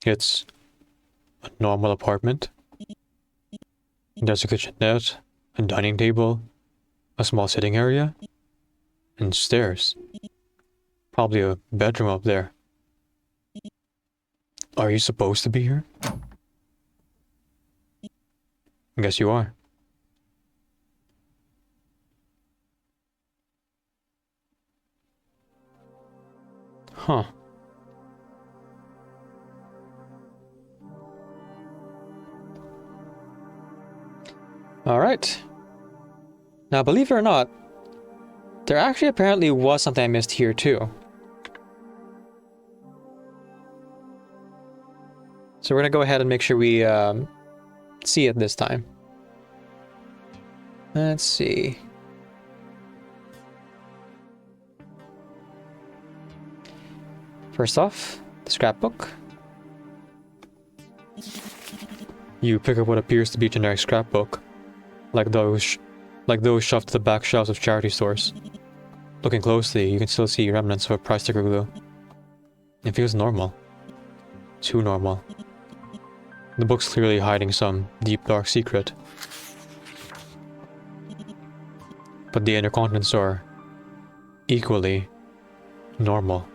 It's a normal apartment. There's a kitchenette, a dining table, a small sitting area, and stairs. Probably a bedroom up there. Are you supposed to be here? I guess you are. Huh. Alright. Now, believe it or not, there actually apparently was something I missed here too. So we're gonna go ahead and make sure we see it this time. Let's see. First off, the scrapbook. You pick up what appears to be a generic scrapbook, like those shoved to the back shelves of charity stores. Looking closely, you can still see remnants of a price sticker glue. It feels normal. Too normal. The book's clearly hiding some deep dark secret. But the inner contents are equally normal.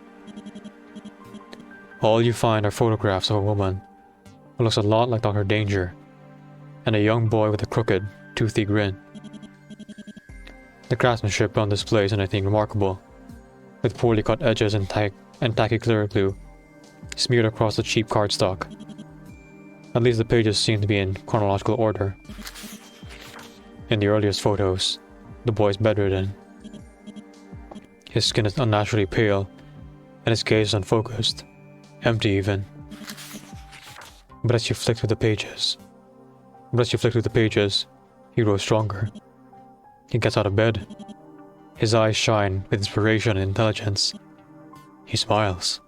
All you find are photographs of a woman who looks a lot like Dr. Danger, and a young boy with a crooked, toothy grin. The craftsmanship on display is anything remarkable, with poorly cut edges and tacky clear glue smeared across the cheap cardstock. At least the pages seem to be in chronological order. In the earliest photos, the boy is bedridden. His skin is unnaturally pale, and his gaze is unfocused, empty even. But as you flick through the pages, he grows stronger. He gets out of bed. His eyes shine with inspiration and intelligence. He smiles.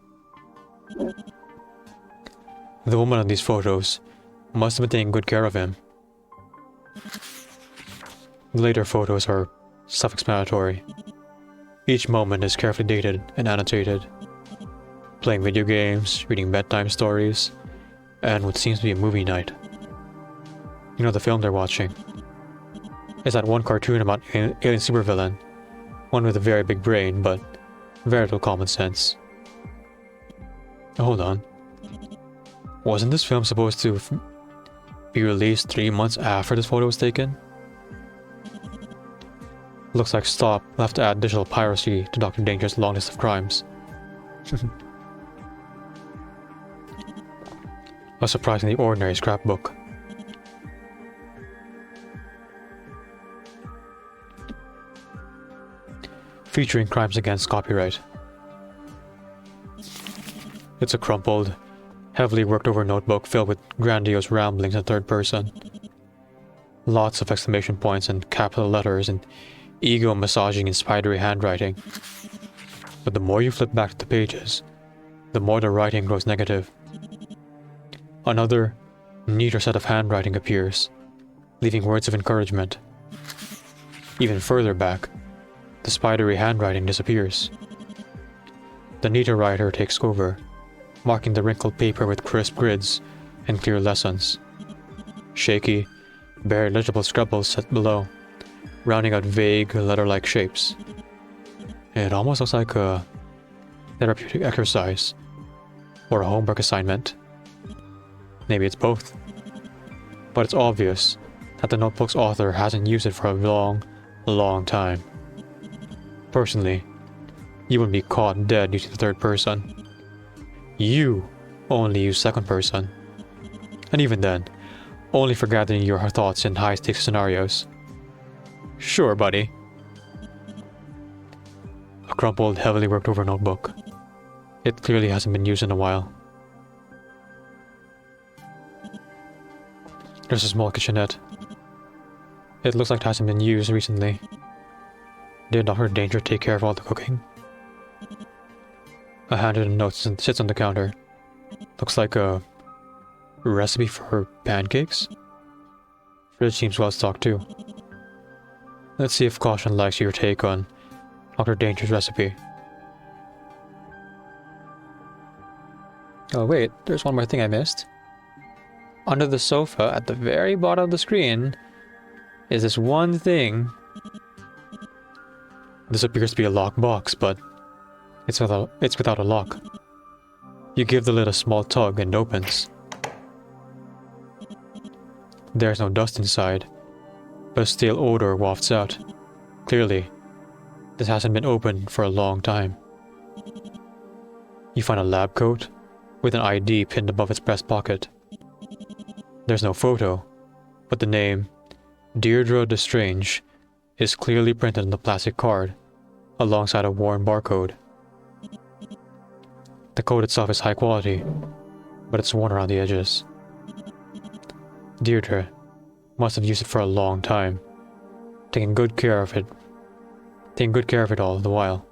The woman in these photos must have been taking good care of him. The later photos are self-explanatory. Each moment is carefully dated and annotated. Playing video games, reading bedtime stories, and what seems to be a movie night. You know the film they're watching. It's that one cartoon about alien supervillain. One with a very big brain, but very little common sense. Hold on. Wasn't this film supposed to be released 3 months after this photo was taken? Looks like Stop will have to add digital piracy to Dr. Danger's long list of crimes. A surprisingly ordinary scrapbook. Featuring crimes against copyright. It's a crumpled, heavily worked over notebook filled with grandiose ramblings in third person. Lots of exclamation points and capital letters and ego massaging and spidery handwriting. But the more you flip back to the pages, the more the writing grows negative. Another, neater set of handwriting appears, leaving words of encouragement. Even further back, the spidery handwriting disappears. The neater writer takes over, marking the wrinkled paper with crisp grids and clear lessons. Shaky, barely legible scribbles set below, rounding out vague, letter-like shapes. It almost looks like a therapeutic exercise, or a homework assignment. Maybe it's both. But it's obvious that the notebook's author hasn't used it for a long, long time. Personally, you wouldn't be caught dead using the third person. You only use second person. And even then, only for gathering your thoughts in high-stakes scenarios. Sure, buddy. A crumpled, heavily worked over notebook. It clearly hasn't been used in a while. There's a small kitchenette. It looks like it hasn't been used recently. Did Dr. Danger take care of all the cooking? A handwritten note sits on the counter. Looks like a recipe for pancakes? Fridge seems well stocked too. Let's see if Caution likes your take on Dr. Danger's recipe. Oh wait, there's one more thing I missed. Under the sofa, at the very bottom of the screen, is this one thing. This appears to be a locked box, but it's without a lock. You give the lid a small tug and it opens. There's no dust inside, but a stale odor wafts out. Clearly, this hasn't been opened for a long time. You find a lab coat with an ID pinned above its breast pocket. There's no photo, but the name, Deirdre Destrange, is clearly printed on the plastic card, alongside a worn barcode. The code itself is high quality, but it's worn around the edges. Deirdre must have used it for a long time, taking good care of it all the while.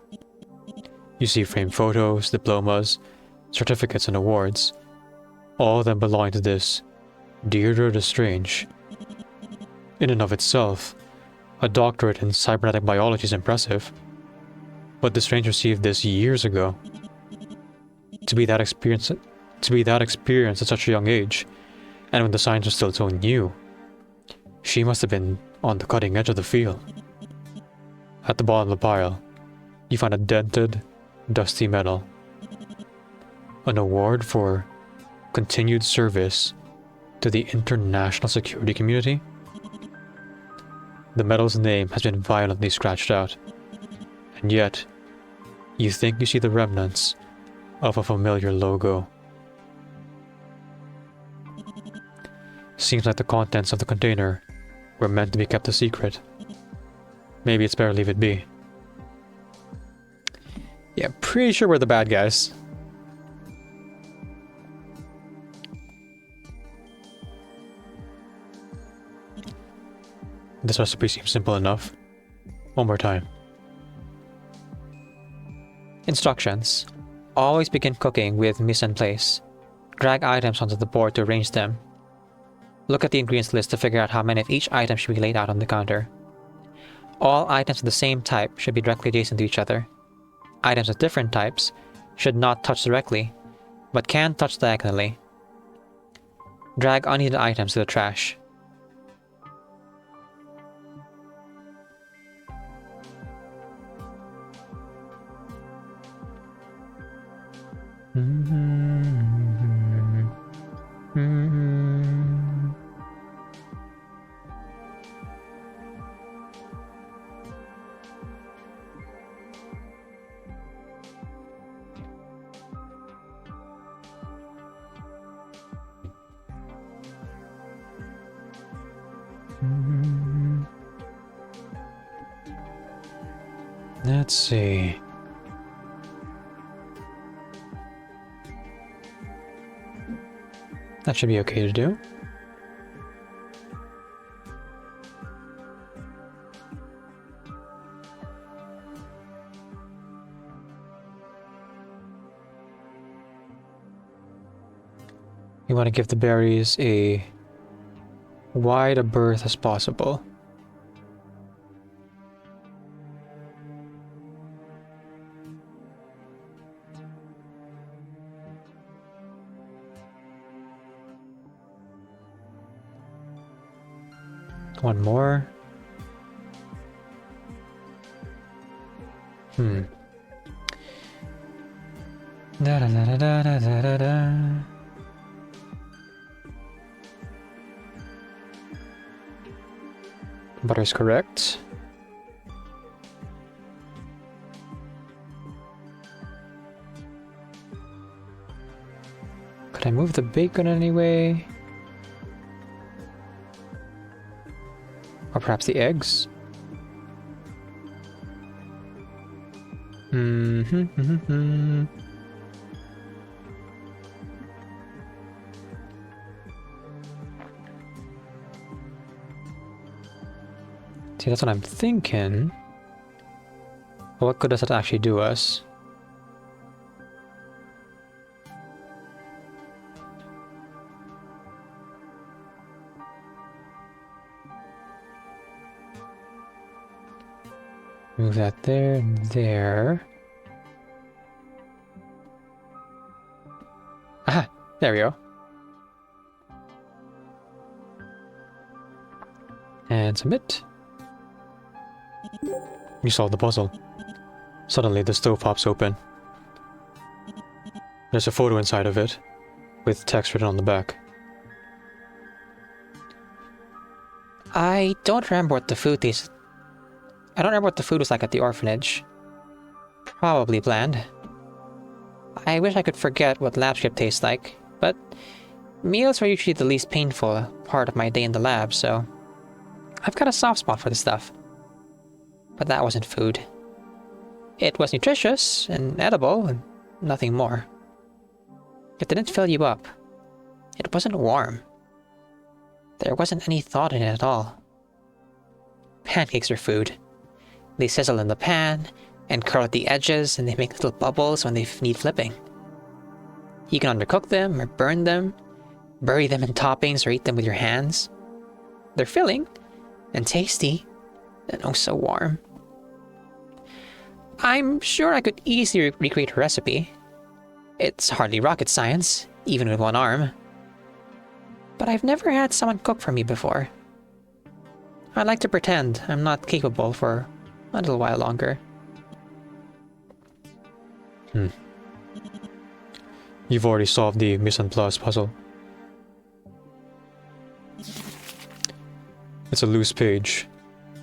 You see framed photos, diplomas, certificates, and awards, all of them belonging to this Deirdre Destrange. In and of itself, a doctorate in cybernetic biology is impressive, but Destrange received this years ago. To be that experienced at such a young age, and when the science was still so new, she must have been on the cutting edge of the field. At the bottom of the pile, you find a dented, dusty medal. An award for continued service to the international security community? The medal's name has been violently scratched out, and yet, you think you see the remnants of a familiar logo. Seems like the contents of the container were meant to be kept a secret. Maybe it's better to leave it be. Yeah, pretty sure we're the bad guys. This recipe seems simple enough. One more time. Instructions. Always begin cooking with mise en place. Drag items onto the board to arrange them. Look at the ingredients list to figure out how many of each item should be laid out on the counter. All items of the same type should be directly adjacent to each other. Items of different types should not touch directly, but can touch diagonally. Drag unneeded items to the trash. Let's see. That should be okay to do. You want to give the berries a wide a berth as possible. One more. Da da da da da da da da. Butter is correct. Could I move the bacon anyway? Or perhaps the eggs? See, that's what I'm thinking. What good does that actually do us? Move that there and there. Aha! There we go. And submit. You solved the puzzle. Suddenly, the stove pops open. There's a photo inside of it, with text written on the back. I don't remember what the food tasted. I don't remember what the food was like at the orphanage. Probably bland. I wish I could forget what lab script tastes like, but meals are usually the least painful part of my day in the lab, so I've got a soft spot for the stuff. But that wasn't food. It was nutritious and edible and nothing more. It didn't fill you up. It wasn't warm. There wasn't any thought in it at all. Pancakes are food. They sizzle in the pan and curl at the edges, and they make little bubbles when they need flipping. You can undercook them or burn them, bury them in toppings or eat them with your hands. They're filling and tasty and oh so warm. I'm sure I could easily recreate a recipe. It's hardly rocket science, even with one arm. But I've never had someone cook for me before. I'd like to pretend I'm not capable for a little while longer. You've already solved the mise en place puzzle. It's a loose page,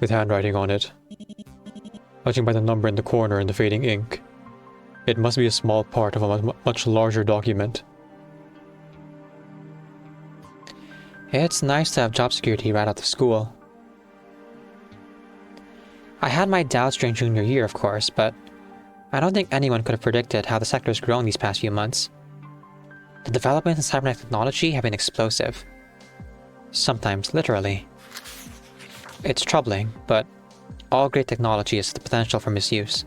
with handwriting on it. Judging by the number in the corner and the fading ink, it must be a small part of a much larger document. It's nice to have job security right out of school. I had my doubts during junior year, of course, but I don't think anyone could have predicted how the sector's grown these past few months. The developments in cybernetic technology have been explosive. Sometimes literally. It's troubling, but all great technology has the potential for misuse.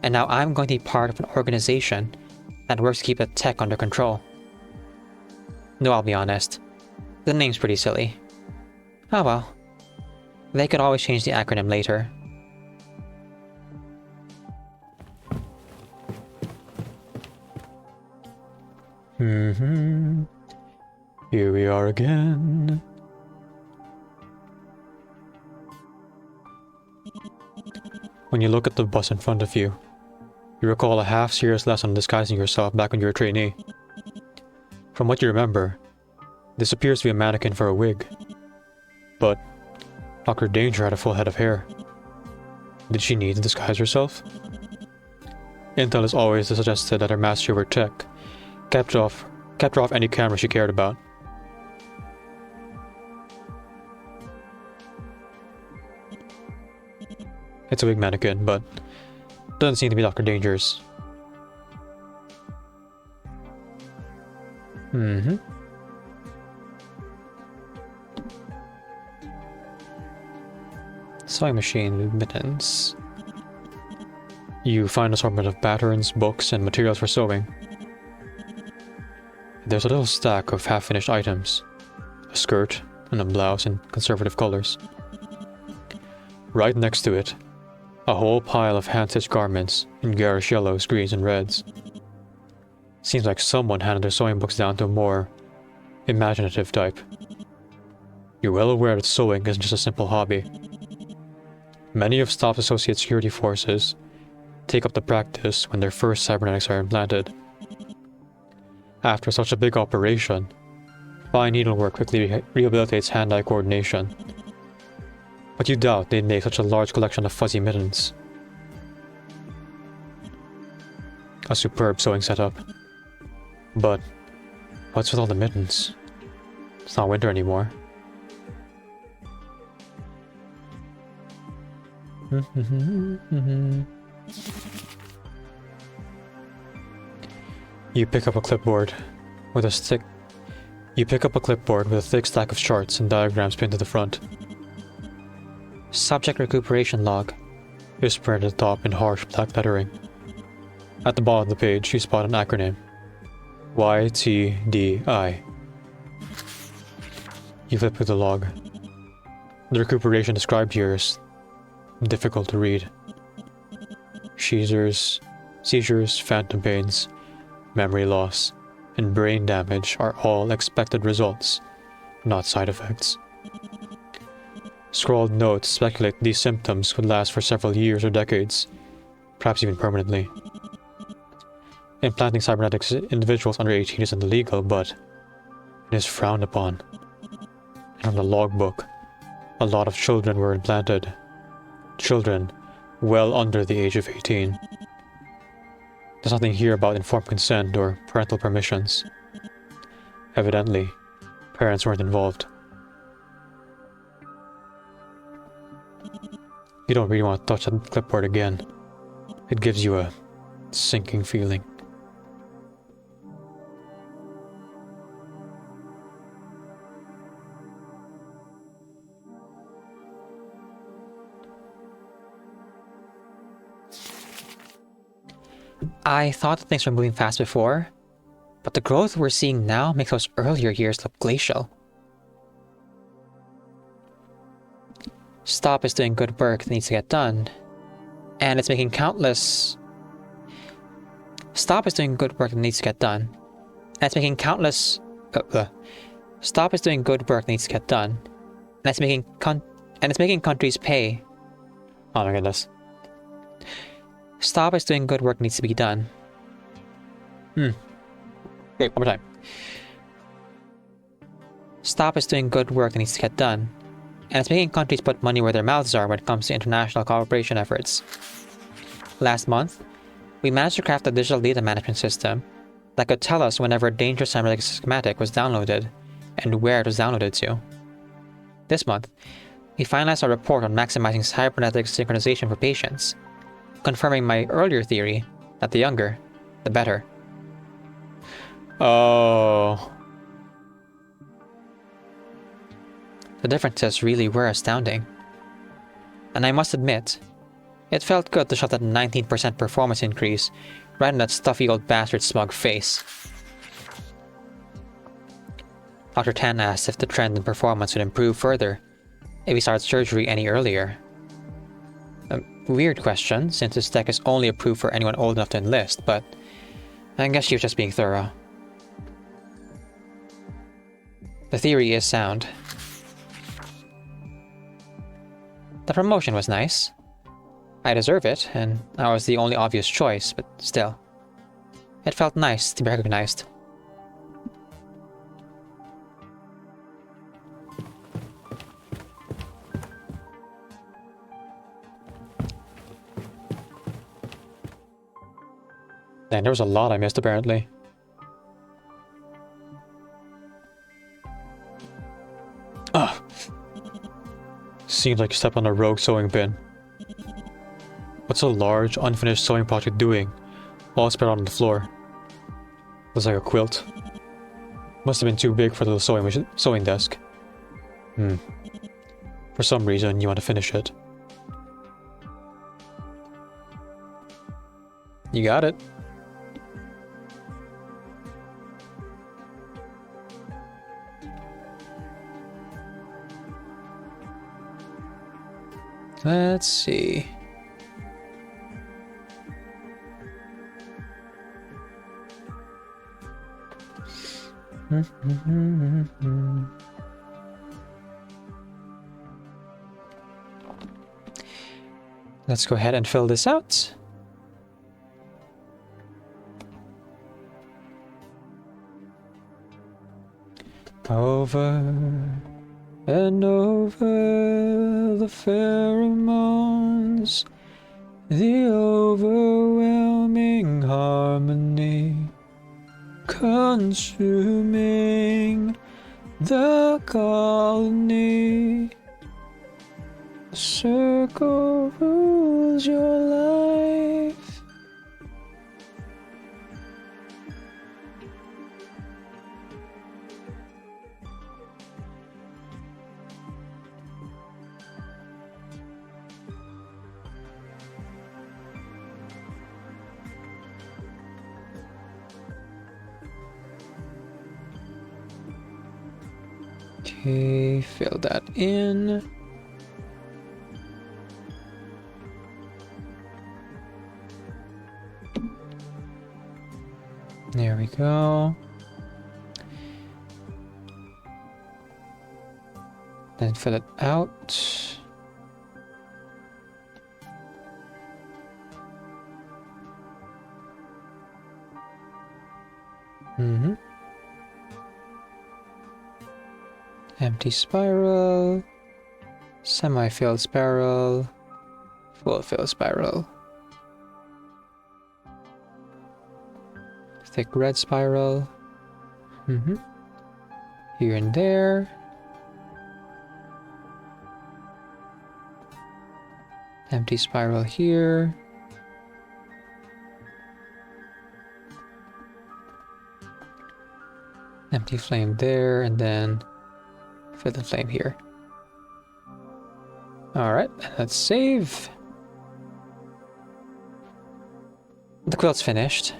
And now I'm going to be part of an organization that works to keep the tech under control. No, I'll be honest. The name's pretty silly. Oh well. They could always change the acronym later. Here we are again. When you look at the bus in front of you, you recall a half-serious lesson on disguising yourself back when you were a trainee. From what you remember, this appears to be a mannequin for a wig. But Dr. Danger had a full head of hair. Did she need to disguise herself? Intel has always suggested that her mastery over tech kept her off any camera she cared about. It's a wig mannequin, but doesn't seem to be Dr. Danger's. Sewing machine with mittens. You find an assortment of patterns, books, and materials for sewing. There's a little stack of half-finished items. A skirt and a blouse in conservative colors. Right next to it, a whole pile of hand-stitched garments in garish yellows, greens, and reds. Seems like someone handed their sewing books down to a more imaginative type. You're well aware that sewing isn't just a simple hobby. Many of Staff's associate security forces take up the practice when their first cybernetics are implanted. After such a big operation, fine needlework quickly rehabilitates hand-eye coordination. But you doubt they'd make such a large collection of fuzzy mittens. A superb sewing setup. But what's with all the mittens? It's not winter anymore. You pick up a clipboard with a thick stack of charts and diagrams pinned to the front. Subject recuperation log is printed at the top in harsh black lettering. At the bottom of the page, you spot an acronym. YTDI. You flip through the log. The recuperation described here is difficult to read. Seizures, phantom pains, memory loss, and brain damage are all expected results, not side effects. Scrawled notes speculate these symptoms could last for several years or decades, perhaps even permanently. Implanting cybernetics in individuals under 18 isn't illegal, but it is frowned upon. And from the logbook, a lot of children were implanted. Children well under the age of 18. There's nothing here about informed consent or parental permissions. Evidently, parents weren't involved. You don't really want to touch that clipboard again. It gives you a sinking feeling. I thought that things were moving fast before, but the growth we're seeing now makes those earlier years look glacial. Stop is doing good work that needs to get done, and it's making countless... Stop is doing good work that needs to get done, and it's making countless... Stop is doing good work that needs to get done, and it's making countries pay. Oh my goodness. Stop is doing good work that needs to be done. Okay, one more time. Stop is doing good work that needs to get done, and it's making countries put money where their mouths are when it comes to international cooperation efforts. Last month, we managed to craft a digital data management system that could tell us whenever a dangerous cybernetic schematic was downloaded and where it was downloaded to. This month, we finalized our report on maximizing cybernetic synchronization for patients, confirming my earlier theory that the younger, the better. Oh. The differences really were astounding. And I must admit, it felt good to shove that 19% performance increase right in that stuffy old bastard's smug face. Dr. Tan asked if the trend in performance would improve further if we started surgery any earlier. A weird question, since this tech is only approved for anyone old enough to enlist, but I guess she was just being thorough. The theory is sound. The promotion was nice. I deserve it, and I was the only obvious choice, but still. It felt nice to be recognized. Dang, there was a lot I missed apparently. Ugh. Seems like you stepped on a rogue sewing bin. What's a large, unfinished sewing project doing, all spread out on the floor? Looks like a quilt. Must have been too big for the sewing desk. For some reason, you want to finish it. You got it. Let's see. Let's go ahead and fill this out. Over and over the pheromones, the overwhelming harmony, consuming the colony. The circle rules your life. Okay, fill that in. There we go. Then fill it out. Empty spiral. Semi-filled spiral. Full fill spiral. Thick red spiral. Here and there. Empty spiral here. Empty flame there, and then fill the flame here. Alright, let's save. The quilt's finished.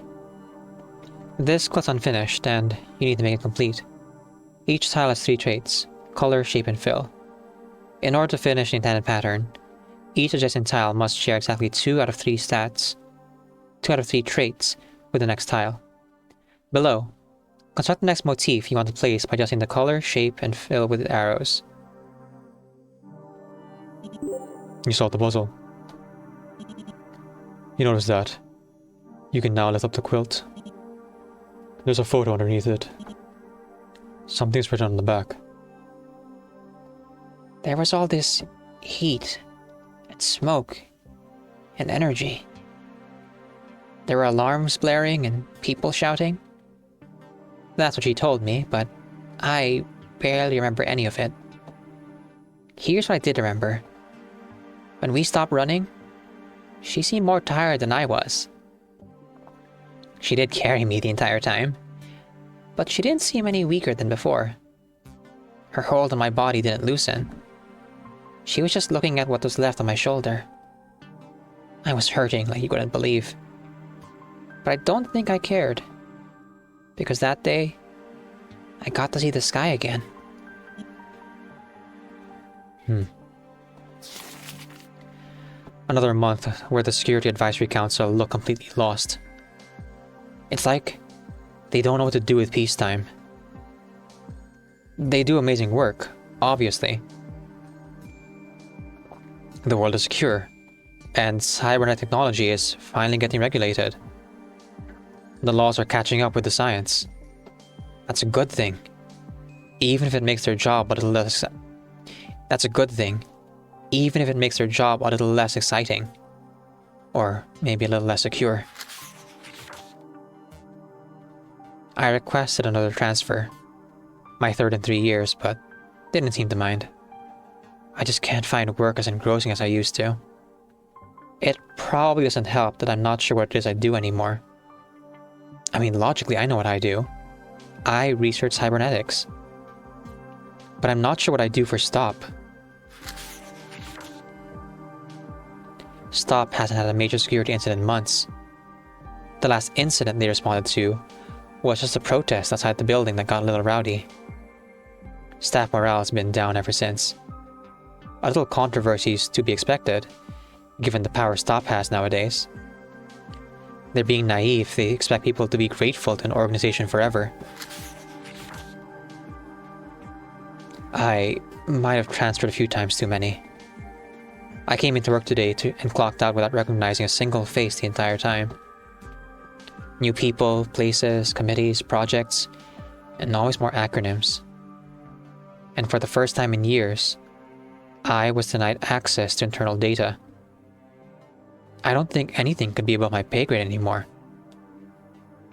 This quilt's unfinished, and you need to make it complete. Each tile has 3 traits: color, shape, and fill. In order to finish the intended pattern, each adjacent tile must share exactly 2 out of 3 stats, 2 out of 3 traits with the next tile. Below, construct the next motif you want to place by adjusting the color, shape, and fill with arrows. You solved the puzzle. You notice that you can now lift up the quilt. There's a photo underneath it. Something's written on the back. There was all this heat and smoke and energy. There were alarms blaring and people shouting. That's what she told me, but I barely remember any of it. Here's what I did remember. When we stopped running, she seemed more tired than I was. She did carry me the entire time, but she didn't seem any weaker than before. Her hold on my body didn't loosen. She was just looking at what was left on my shoulder. I was hurting like you wouldn't believe. But I don't think I cared, because that day, I got to see the sky again. Another month where the Security Advisory Council looked completely lost. It's like they don't know what to do with peacetime. They do amazing work, obviously. The world is secure, and cybernetic technology is finally getting regulated. The laws are catching up with the science. That's a good thing, even if it makes their job a little less. That's a good thing, even if it makes their job a little less exciting, or maybe a little less secure. I requested another transfer, my 3rd in 3 years, but didn't seem to mind. I just can't find work as engrossing as I used to. It probably doesn't help that I'm not sure what it is I do anymore. I mean, logically, I know what I do. I research cybernetics. But I'm not sure what I do for STOP. STOP hasn't had a major security incident in months. The last incident they responded to was just a protest outside the building that got a little rowdy. Staff morale has been down ever since. A little controversy is to be expected, given the power STOP has nowadays. They're being naive. They expect people to be grateful to an organization forever. I might have transferred a few times too many. I came into work today and clocked out without recognizing a single face the entire time. New people, places, committees, projects, and always more acronyms. And for the first time in years, I was denied access to internal data. I don't think anything could be above my pay grade anymore.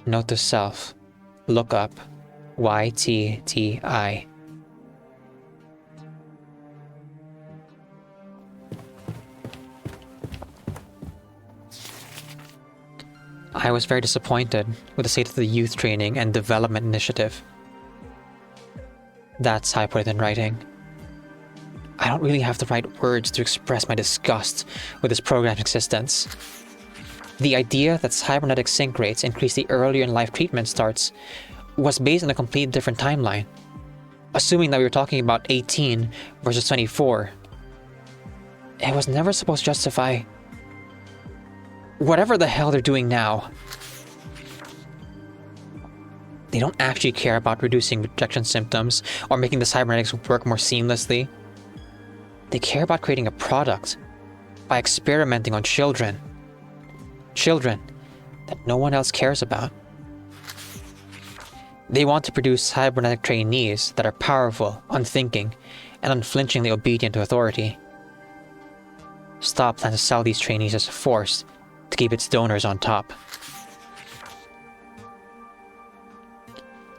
Note to self, look up YTTI. I was very disappointed with the state of the Youth Training and Development Initiative. That's how I put it in writing. I don't really have the right words to express my disgust with this program's existence. The idea that cybernetic sync rates increase the earlier in life treatment starts was based on a completely different timeline, assuming that we were talking about 18 versus 24. It was never supposed to justify whatever the hell they're doing now. They don't actually care about reducing rejection symptoms or making the cybernetics work more seamlessly. They care about creating a product by experimenting on children. Children that no one else cares about. They want to produce cybernetic trainees that are powerful, unthinking, and unflinchingly obedient to authority. Stop plans to sell these trainees as a force to keep its donors on top.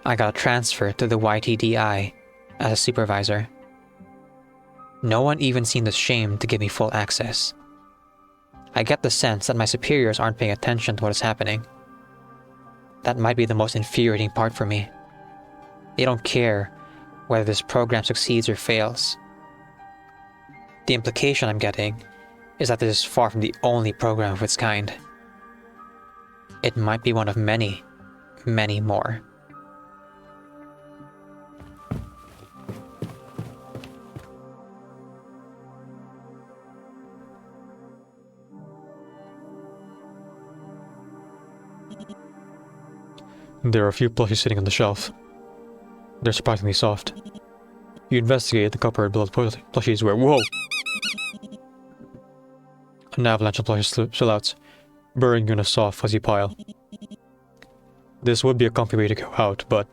I got a transfer to the YTDI as a supervisor. No one even seemed ashamed to give me full access. I get the sense that my superiors aren't paying attention to what is happening. That might be the most infuriating part for me. They don't care whether this program succeeds or fails. The implication I'm getting is that this is far from the only program of its kind. It might be one of many, many more. There are a few plushies sitting on the shelf. They're surprisingly soft. You investigate the cupboard below the plushies where— whoa! An avalanche of plushies spill out, burying you in a soft, fuzzy pile. This would be a comfy way to go out, but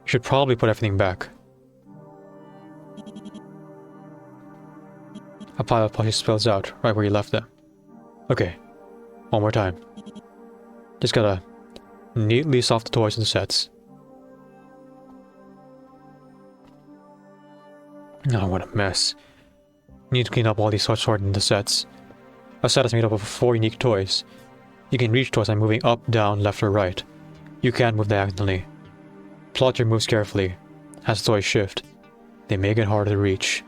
you should probably put everything back. A pile of plushies spills out right where you left them. Okay, one more time. Just gotta neatly soft the toys and sets. Oh, what a mess. Need to clean up all these sorted into sets. A set is made up of 4 unique toys. You can reach toys by moving up, down, left, or right. You can't move diagonally. Plot your moves carefully. As toys shift, they make it harder to reach.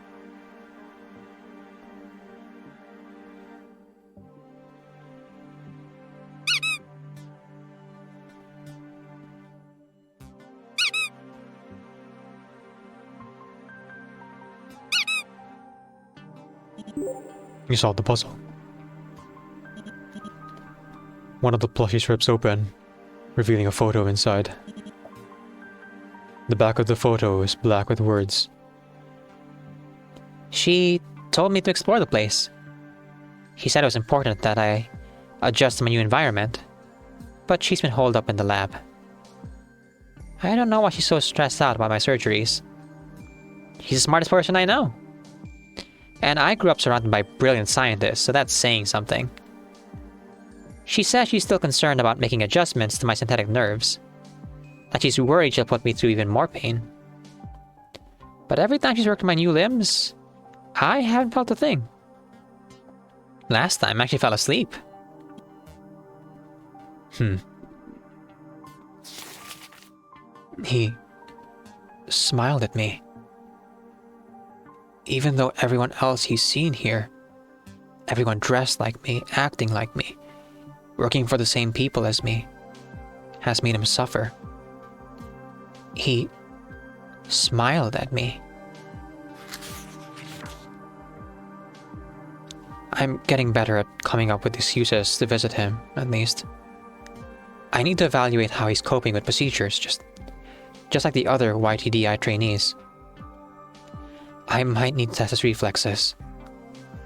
You solved the puzzle. One of the plushies rips open, revealing a photo inside. The back of the photo is black with words. She told me to explore the place. She said it was important that I adjust to my new environment, but she's been holed up in the lab. I don't know why she's so stressed out about my surgeries. She's the smartest person I know. And I grew up surrounded by brilliant scientists, so that's saying something. She says she's still concerned about making adjustments to my synthetic nerves, that she's worried she'll put me through even more pain. But every time she's worked on my new limbs, I haven't felt a thing. Last time, I actually fell asleep. He smiled at me. Even though everyone else he's seen here, everyone dressed like me, acting like me, working for the same people as me, has made him suffer. He smiled at me. I'm getting better at coming up with excuses to visit him, at least. I need to evaluate how he's coping with procedures, just like the other YTDI trainees. I might need to test his reflexes.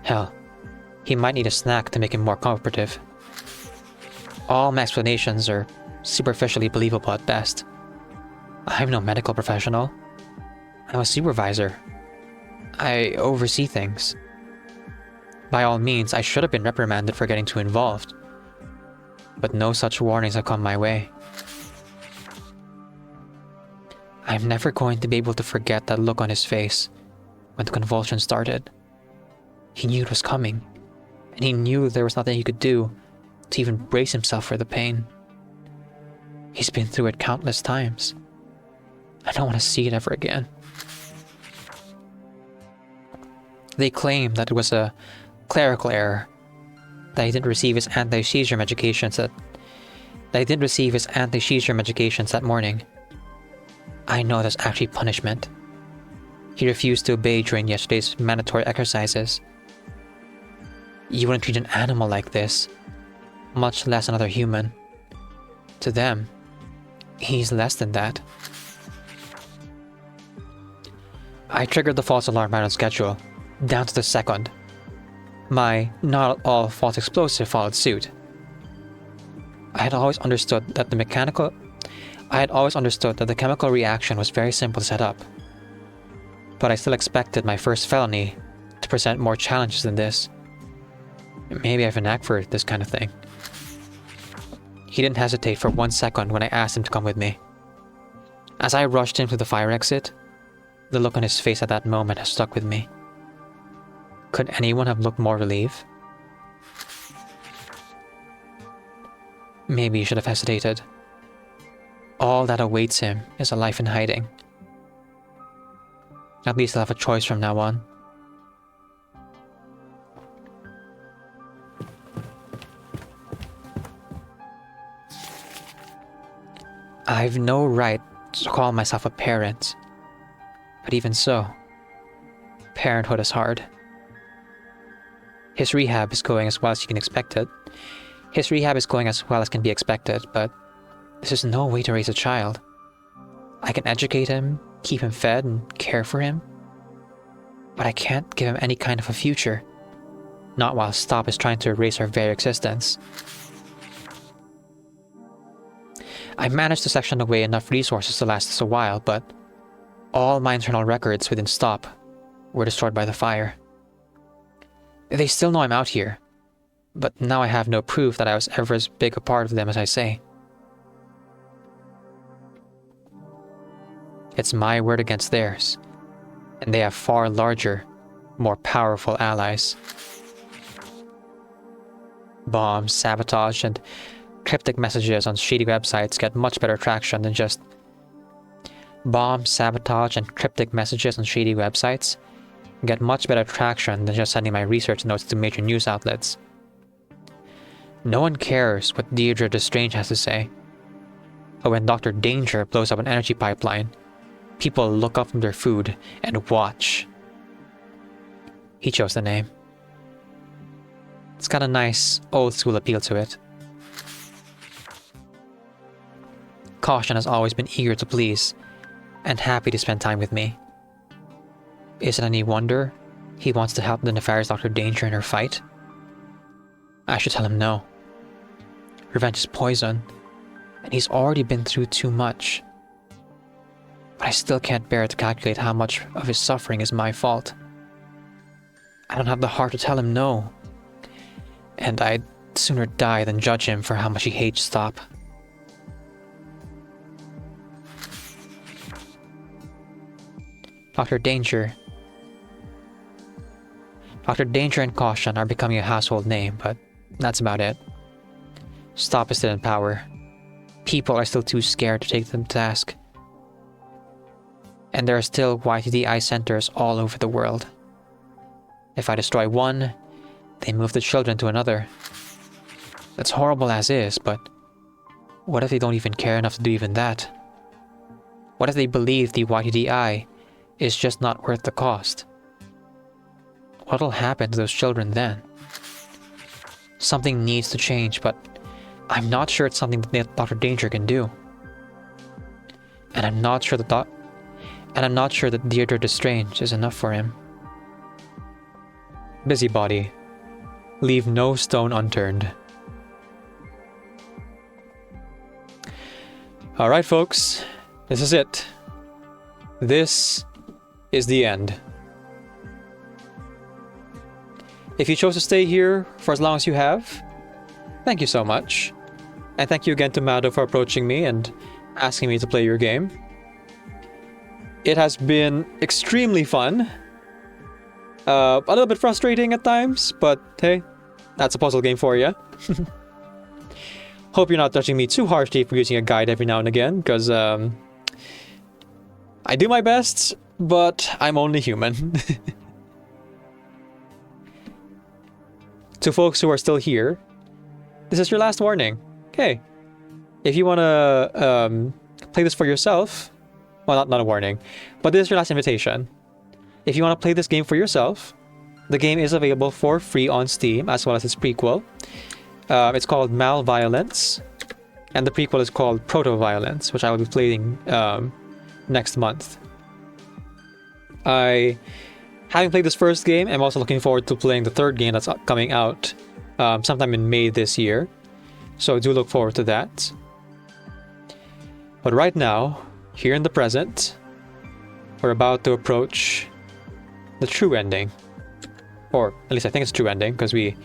Hell, he might need a snack to make him more cooperative. All my explanations are superficially believable at best. I'm no medical professional. I'm a supervisor. I oversee things. By all means, I should have been reprimanded for getting too involved. But no such warnings have come my way. I'm never going to be able to forget that look on his face when the convulsion started. He knew it was coming, and he knew there was nothing he could do to even brace himself for the pain. He's been through it countless times. I don't want to see it ever again. They claim that it was a clerical error, that he didn't receive his anti-seizure medications that morning. I know that's actually punishment. He refused to obey during yesterday's mandatory exercises. You wouldn't treat an animal like this, much less another human. To them, he's less than that. I triggered the false alarm right on schedule, down to the second. My not at all false explosive followed suit. I had always understood that the chemical reaction was very simple to set up. But I still expected my first felony to present more challenges than this. Maybe I have a knack for this kind of thing. He didn't hesitate for 1 second when I asked him to come with me. As I rushed him to the fire exit, the look on his face at that moment has stuck with me. Could anyone have looked more relieved? Maybe he should have hesitated. All that awaits him is a life in hiding. At least I'll have a choice from now on. I've no right to call myself a parent. But even so, parenthood is hard. His rehab is going as well as you can expect it. His rehab is going as well as can be expected, but this is no way to raise a child. I can educate him, keep him fed, and care for him. But I can't give him any kind of a future. Not while Stop is trying to erase our very existence. I managed to section away enough resources to last us a while, but all my internal records within Stop were destroyed by the fire. They still know I'm out here, but now I have no proof that I was ever as big a part of them as I say. It's my word against theirs, and they have far larger, more powerful allies. Bombs, sabotage, and cryptic messages on shady websites get much better traction than just... Bombs, sabotage, and cryptic messages on shady websites get much better traction than just sending my research notes to major news outlets. No one cares what Deirdre Destrange has to say. But when Dr. Danger blows up an energy pipeline, people look up from their food and watch. He chose the name. It's got a nice, old-school appeal to it. Caution has always been eager to please, and happy to spend time with me. Is it any wonder he wants to help the nefarious Dr. Danger in her fight? I should tell him no. Revenge is poison, and he's already been through too much. But I still can't bear to calculate how much of his suffering is my fault. I don't have the heart to tell him no. And I'd sooner die than judge him for how much he hates Stop. Dr. Danger and Caution are becoming a household name, but that's about it. Stop is still in power. People are still too scared to take them to task. And there are still YTDI centers all over the world. If I destroy one, they move the children to another. That's horrible as is, but what if they don't even care enough to do even that? What if they believe the YTDI is just not worth the cost? What'll happen to those children then? Something needs to change, but I'm not sure it's something that Dr. Danger can do. And I'm not sure that Deirdre Destrange is enough for him. Busybody. Leave no stone unturned. Alright folks, this is it. This is the end. If you chose to stay here for as long as you have, thank you so much. And thank you again to Mado for approaching me and asking me to play your game. It has been extremely fun. A little bit frustrating at times, but hey, that's a puzzle game for you. Hope you're not judging me too harshly for using a guide every now and again, because I do my best, but I'm only human. To folks who are still here, this is your last warning. Okay, if you want to play this for yourself, well, not a warning, but this is your last invitation. If you want to play this game for yourself, the game is available for free on Steam, as well as its prequel. It's called Malviolence, and the prequel is called Proto-Violence, which I will be playing next month. I Having played this first game, I'm also looking forward to playing the third game that's coming out sometime in May this year. So do look forward to that. But right now, here in the present, we're about to approach the true ending. Or at least I think it's true ending, because we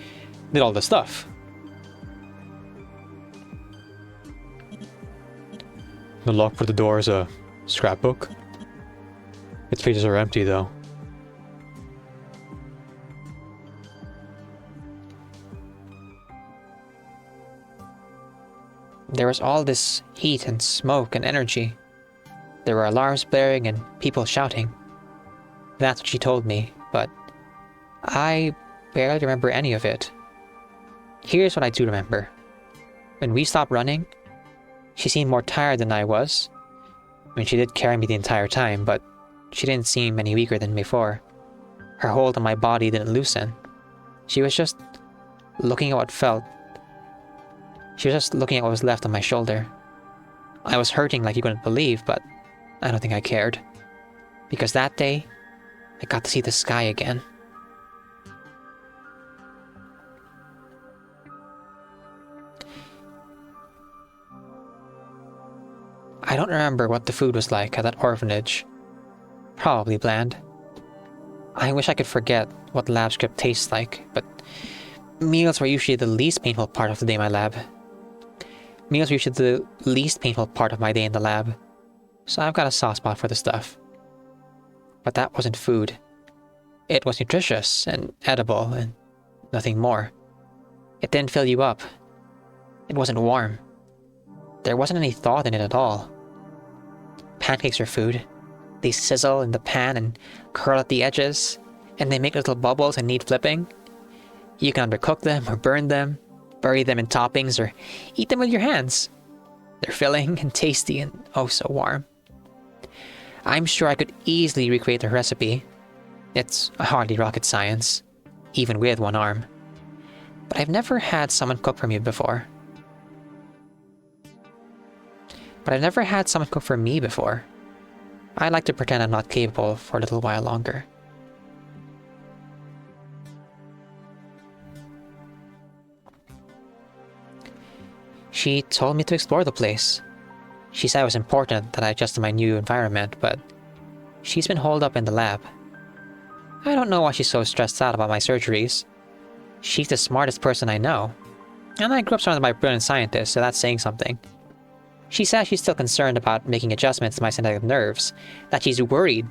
did all this stuff. The lock for the door is a scrapbook. Its pages are empty though. There was all this heat and smoke and energy. There were alarms blaring and people shouting. That's what she told me, but I barely remember any of it. Here's what I do remember. When we stopped running, she seemed more tired than I was. I mean, she did carry me the entire time, but she didn't seem any weaker than before. Her hold on my body didn't loosen. She was just looking at what felt. She was just looking at what was left on my shoulder. I was hurting like you couldn't believe, but I don't think I cared. Because that day, I got to see the sky again. I don't remember what the food was like at that orphanage. Probably bland. I wish I could forget what lab script tastes like, but meals were usually the least painful part of the day in my lab. Meals were usually the least painful part of my day in the lab, so I've got a soft spot for the stuff. But that wasn't food. It was nutritious and edible and nothing more. It didn't fill you up. It wasn't warm. There wasn't any thought in it at all. Pancakes are food. They sizzle in the pan and curl at the edges, and they make little bubbles and need flipping. You can undercook them or burn them, bury them in toppings, or eat them with your hands. They're filling and tasty and oh so warm. I'm sure I could easily recreate the recipe. It's hardly rocket science, even with one arm. But I've never had someone cook for me before. I like to pretend I'm not capable for a little while longer. She told me to explore the place. She said it was important that I adjust to my new environment, but she's been holed up in the lab. I don't know why she's so stressed out about my surgeries. She's the smartest person I know. And I grew up surrounded by brilliant scientists, so that's saying something. She says she's still concerned about making adjustments to my synthetic nerves, that she's worried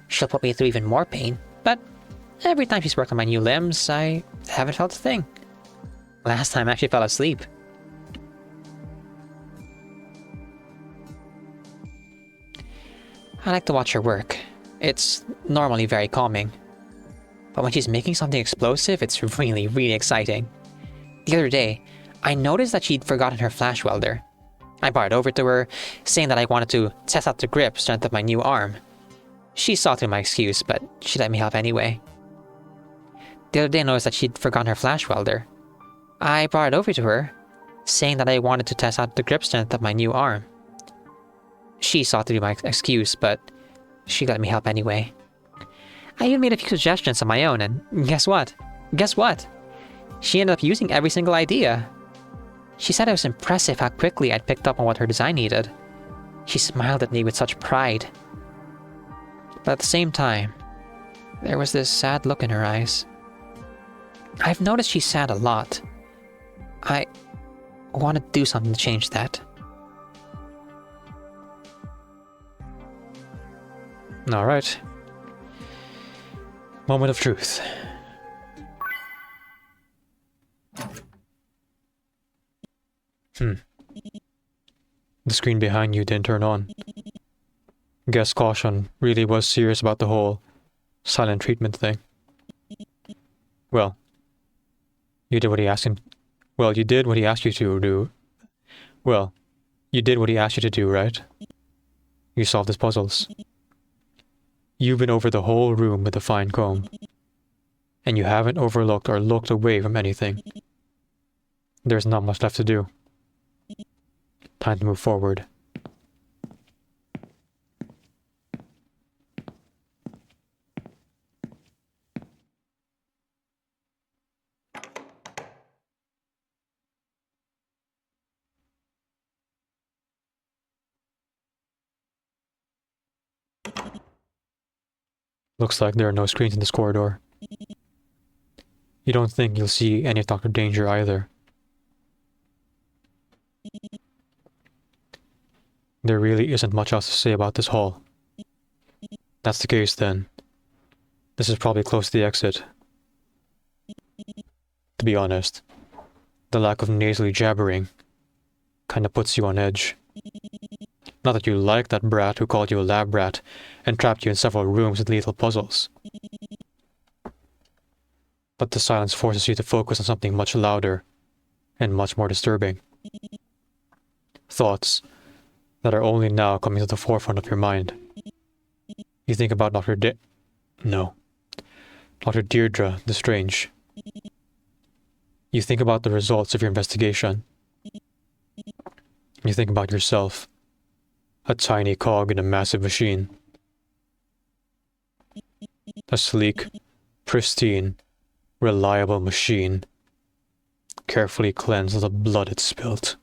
she'll put me through even more pain, but every time she's worked on my new limbs, I haven't felt a thing. Last time I actually fell asleep. I like to watch her work. It's normally very calming. But when she's making something explosive, it's really, really exciting. The other day, I noticed that she'd forgotten her flash welder. I brought it over to her, saying that I wanted to test out the grip strength of my new arm. She saw through my excuse, but she let me help anyway. The other day I noticed that she'd forgotten her flash welder. I brought it over to her, saying that I wanted to test out the grip strength of my new arm. She saw through my excuse, but she let me help anyway. I even made a few suggestions of my own, and guess what? She ended up using every single idea. She said it was impressive how quickly I'd picked up on what her design needed. She smiled at me with such pride. But at the same time, there was this sad look in her eyes. I've noticed she's sad a lot. I want to do something to change that. Alright. Moment of truth. The screen behind you didn't turn on. Guess Caution really was serious about the whole silent treatment thing. Well, you did what he asked him. Well, you did what he asked you to do. Well, you did what he asked you to do, right? You solved his puzzles. You've been over the whole room with a fine comb. And you haven't overlooked or looked away from anything. There's not much left to do. Time to move forward. Looks like there are no screens in this corridor. You don't think you'll see any of Dr. Danger either. There really isn't much else to say about this hall. That's the case then. This is probably close to the exit. To be honest, the lack of nasally jabbering kinda puts you on edge. Not that you like that brat who called you a lab rat and trapped you in several rooms with lethal puzzles. But the silence forces you to focus on something much louder and much more disturbing. Thoughts that are only now coming to the forefront of your mind. You think about Dr. Deirdre Lestrange. You think about the results of your investigation. You think about yourself, a tiny cog in a massive machine. A sleek, pristine, reliable machine, carefully cleansed of the blood it spilt.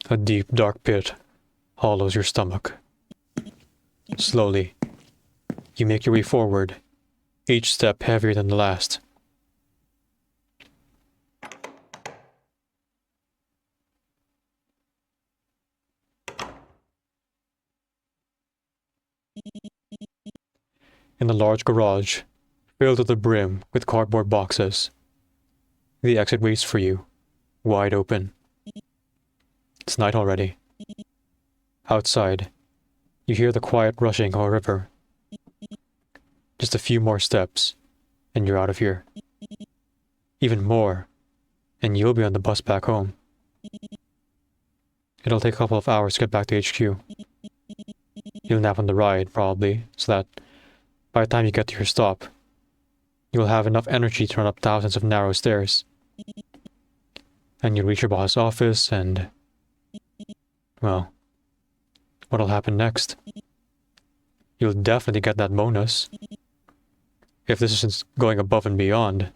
A deep, dark pit hollows your stomach. Slowly, you make your way forward, each step heavier than the last. In the large garage, filled to the brim with cardboard boxes, the exit waits for you, wide open. It's night already. Outside, you hear the quiet rushing of a river. Just a few more steps, and you're out of here. Even more, and you'll be on the bus back home. It'll take a couple of hours to get back to HQ. You'll nap on the ride, probably, so that by the time you get to your stop, you'll have enough energy to run up thousands of narrow stairs. And you'll reach your boss's office and... well, what'll happen next? You'll definitely get that bonus. If this isn't going above and beyond,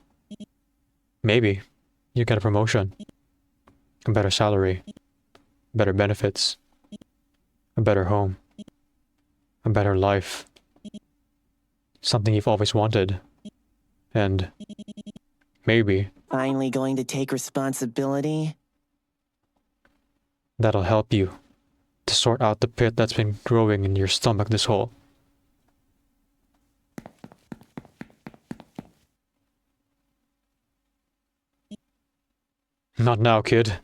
maybe you get a promotion, a better salary, better benefits, a better home, a better life. Something you've always wanted. And maybe Finally going to take responsibility? that'll help you to sort out the pit that's been growing in your stomach this whole. Not now, kid.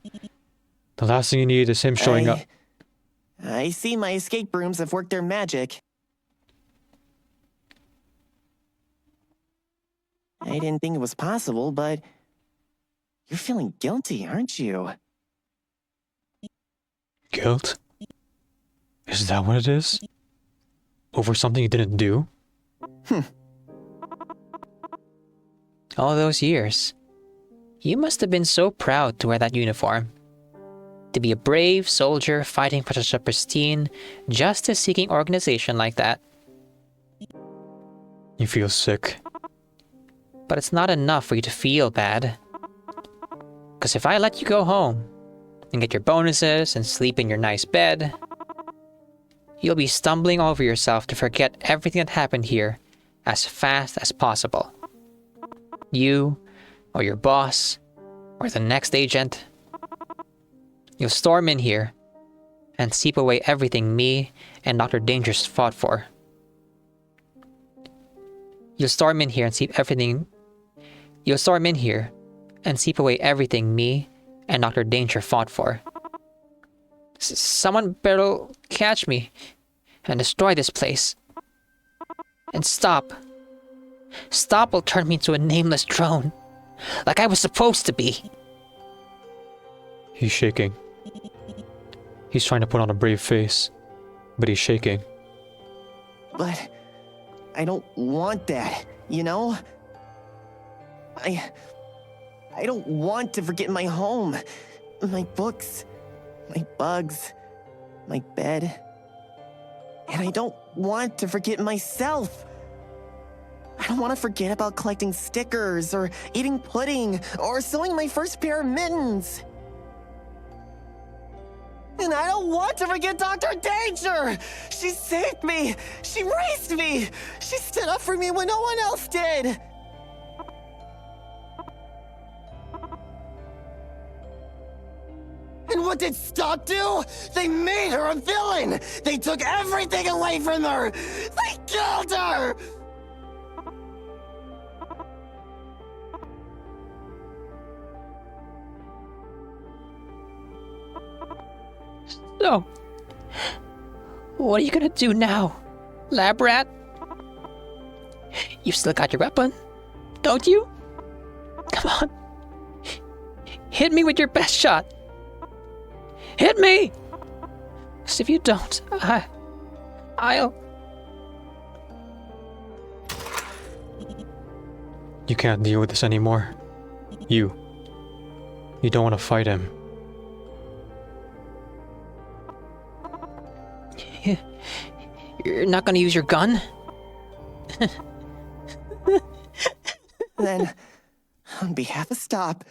The last thing you need is him showing up. I see my escape brooms have worked their magic. I didn't think it was possible, but you're feeling guilty, aren't you? Guilt? Is that what it is? Over something you didn't do? All those years. You must have been so proud to wear that uniform. To be a brave soldier fighting for such a pristine, justice-seeking organization like that. You feel sick. But it's not enough for you to feel bad. Because if I let you go home and get your bonuses and sleep in your nice bed, you'll be stumbling over yourself to forget everything that happened here as fast as possible. You, or your boss, or the next agent. You'll storm in here and seep away everything me and Dr. Dangerous fought for. You'll storm in here and seep away everything me and Dr. Danger fought for. Someone better catch me and destroy this place. And stop. Stop will turn me into a nameless drone, like I was supposed to be. He's shaking. He's trying to put on a brave face, but he's shaking. But I don't want that, you know? I don't want to forget my home, my books, my bugs, my bed. And I don't want to forget myself. I don't want to forget about collecting stickers or eating pudding or sewing my first pair of mittens. And I don't want to forget Dr. Danger! She saved me! She raised me! She stood up for me when no one else did! And what did Stop do? They made her a villain! They took everything away from her! They killed her! So, what are you gonna do now, lab rat? You still got your weapon, don't you? Come on. Hit me with your best shot. Hit me! 'Cause if you don't, I'll... You can't deal with this anymore. You don't want to fight him. You're not gonna use your gun? Then, on behalf of Stop,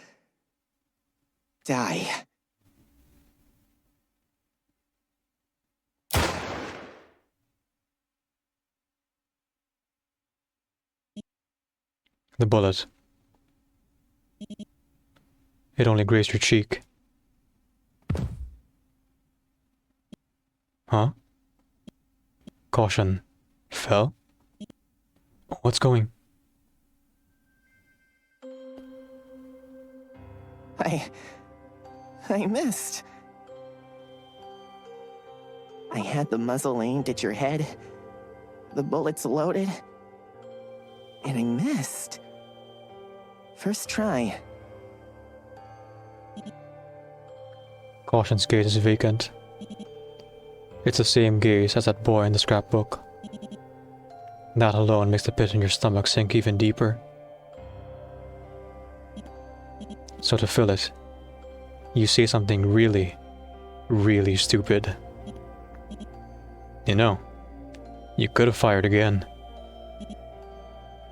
die. The bullet. It only grazed your cheek. Huh? Caution. Fell? What's going? I missed. I had the muzzle aimed at your head, the bullets loaded, and I missed. First try. Caution's gaze is vacant. It's the same gaze as that boy in the scrapbook. That alone makes the pit in your stomach sink even deeper. So to fill it, you say something really, really stupid. You know, you could have fired again.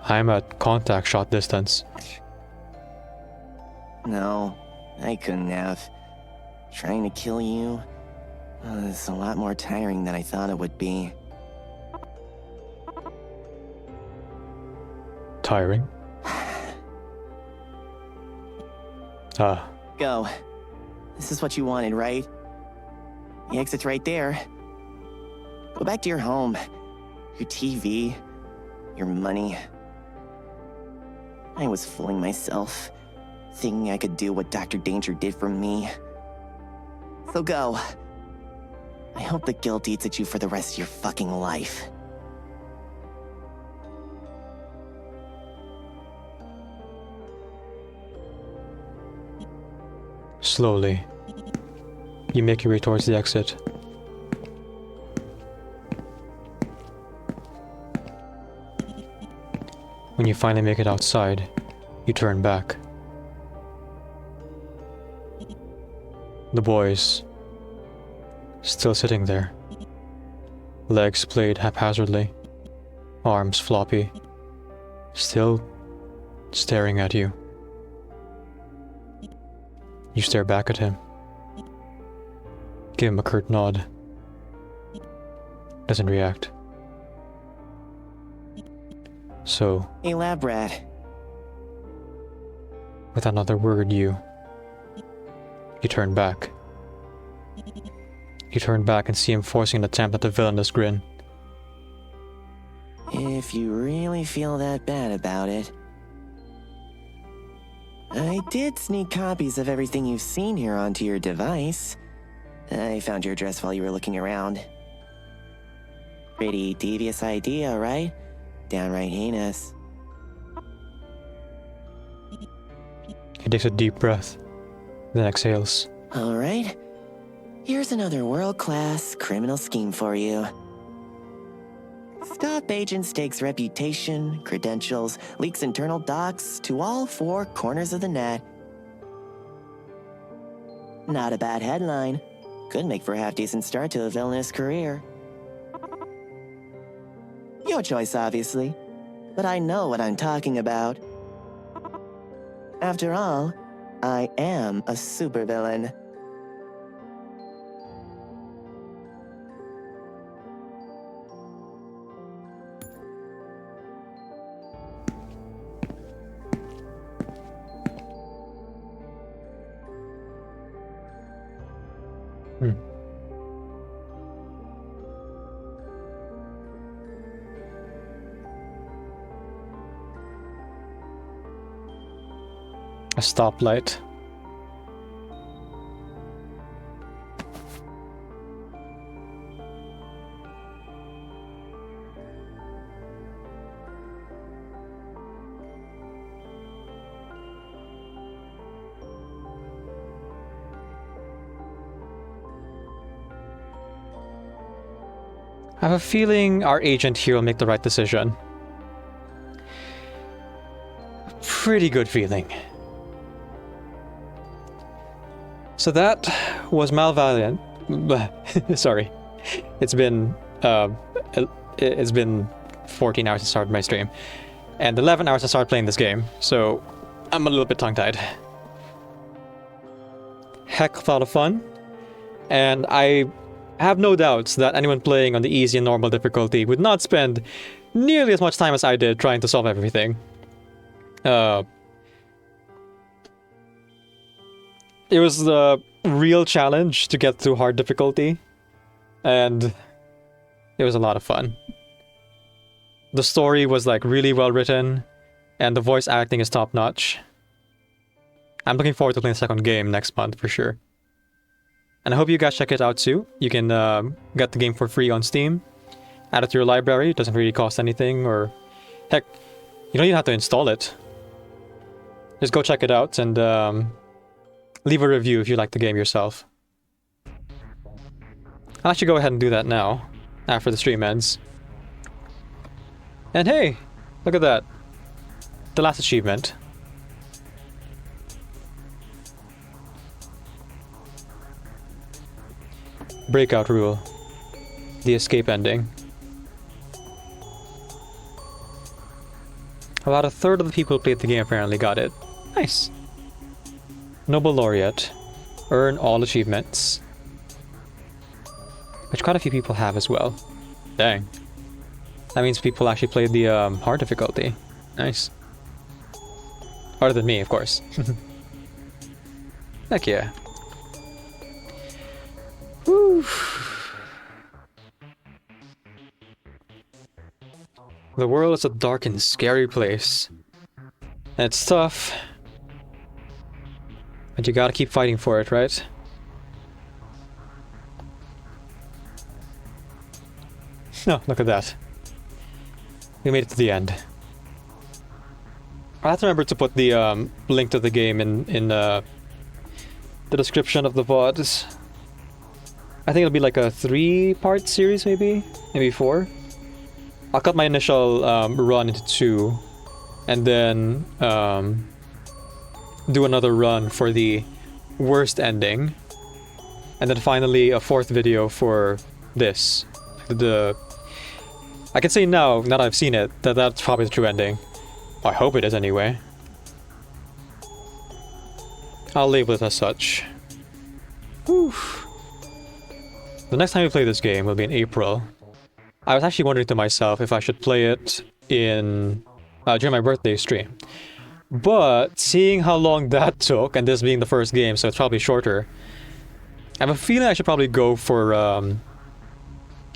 I'm at contact shot distance. No, I couldn't have. Trying to kill you was a lot more tiring than I thought it would be. Tiring? Go. This is what you wanted, right? The exit's right there. Go back to your home, your TV, your money. I was fooling myself, thinking I could do what Dr. Danger did for me. So go. I hope the guilt eats at you for the rest of your fucking life. Slowly, you make your way towards the exit. When you finally make it outside, you turn back. The boy's still sitting there. Legs splayed haphazardly, arms floppy, still staring at you. You stare back at him. Give him a curt nod. Doesn't react. So, Hey, lab rat. with another word, you turn back. You turn back and see him forcing an attempt at the villainous grin. If you really feel that bad about it. I did sneak copies of everything you've seen here onto your device. I found your address while you were looking around. Pretty devious idea, right? Downright heinous. He takes a deep breath, then exhales. Alright. Here's another world-class criminal scheme for you. Stop Agent stakes reputation, credentials, leaks internal docs to all four corners of the net. Not a bad headline. Could make for a half-decent start to a villainous career. Your choice, obviously. But I know what I'm talking about. After all, I am a supervillain. A stoplight. I have a feeling our agent here will make the right decision. Pretty good feeling. So that was Malvaliant. Sorry. It's been 14 hours to start my stream. And 11 hours to start playing this game, so I'm a little bit tongue-tied. Heck of a lot of fun. And I have no doubts that anyone playing on the easy and normal difficulty would not spend nearly as much time as I did trying to solve everything. It was a real challenge to get through hard difficulty, and it was a lot of fun. The story was like really well written, and the voice acting is top notch. I'm looking forward to playing the second game next month for sure. And I hope you guys check it out too. You can get the game for free on Steam. Add it to your library. It doesn't really cost anything, or heck, you don't even have to install it. Just go check it out and leave a review if you like the game yourself. I'll actually go ahead and do that now, after the stream ends. And hey, look at that. The last achievement. Breakout rule. The escape ending. About a third of the people who played the game apparently got it. Nice. Noble Laureate. Earn all achievements. Which quite a few people have as well. Dang. That means people actually played the hard difficulty. Nice. Harder than me, of course. Heck yeah. Woo. The world is a dark and scary place. And it's tough. But you gotta keep fighting for it, right? No, look at that. We made it to the end. I have to remember to put the link to the game in the description of the VODs. I think it'll be like a 3-part series, maybe 4. I'll cut my initial run into 2, and then do another run for the worst ending, and then finally a 4th video for this. I can say now that I've seen it, that that's probably the true ending. I hope it is anyway. I'll label it as such. Whew. The next time we play this game will be in April. I was actually wondering to myself if I should play it in during my birthday stream. But seeing how long that took, and this being the first game, so it's probably shorter, I have a feeling I should probably go for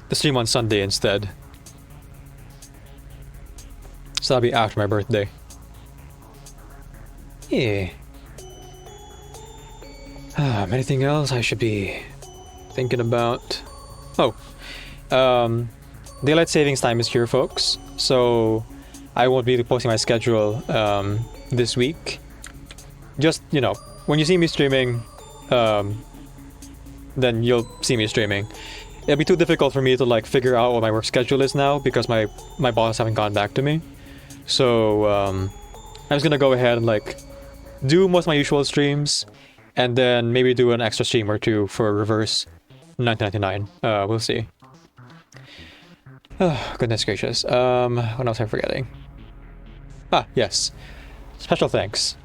the stream on Sunday instead. So that'll be after my birthday. Yeah. Anything else I should be thinking about? Oh. Daylight savings time is here, folks. So I won't be posting my schedule this week. Just, you know, when you see me streaming, then you'll see me streaming. It'll be too difficult for me to like figure out what my work schedule is now because my boss haven't gotten back to me. So I'm just gonna go ahead and like do most of my usual streams, and then maybe do an extra stream or two for reverse 1999. We'll see. Oh, goodness gracious. What else am I forgetting? Ah, yes. Special thanks.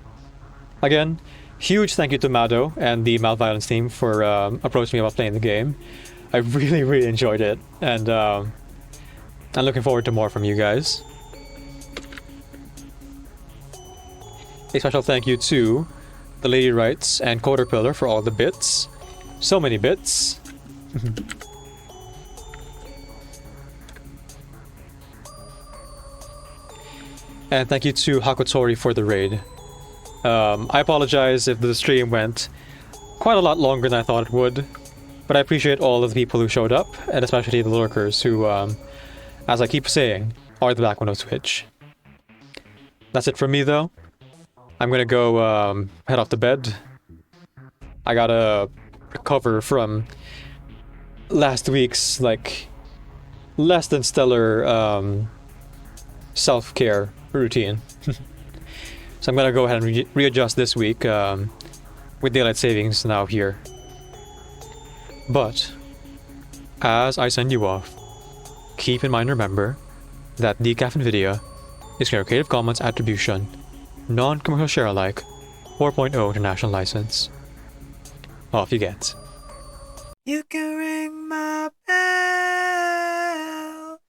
Again, huge thank you to Mado and the Malviolence team for approaching me about playing the game. I really, really enjoyed it, and I'm looking forward to more from you guys. A special thank you to the Lady Rights and Coderpillar for all the bits. So many bits. And thank you to Hakotori for the raid. I apologize if the stream went quite a lot longer than I thought it would, but I appreciate all of the people who showed up, and especially the lurkers who, as I keep saying, are the backbone of Twitch. That's it from me, though. I'm gonna go head off to bed. I gotta recover from last week's, like, less than stellar self-care routine. So I'm gonna go ahead and readjust this week with daylight savings now here. But as I send you off, keep in mind, remember that Decaf NVIDIA is Creative Commons Attribution, non-commercial share alike, 4.0 international license. Off you get. You can ring my bell,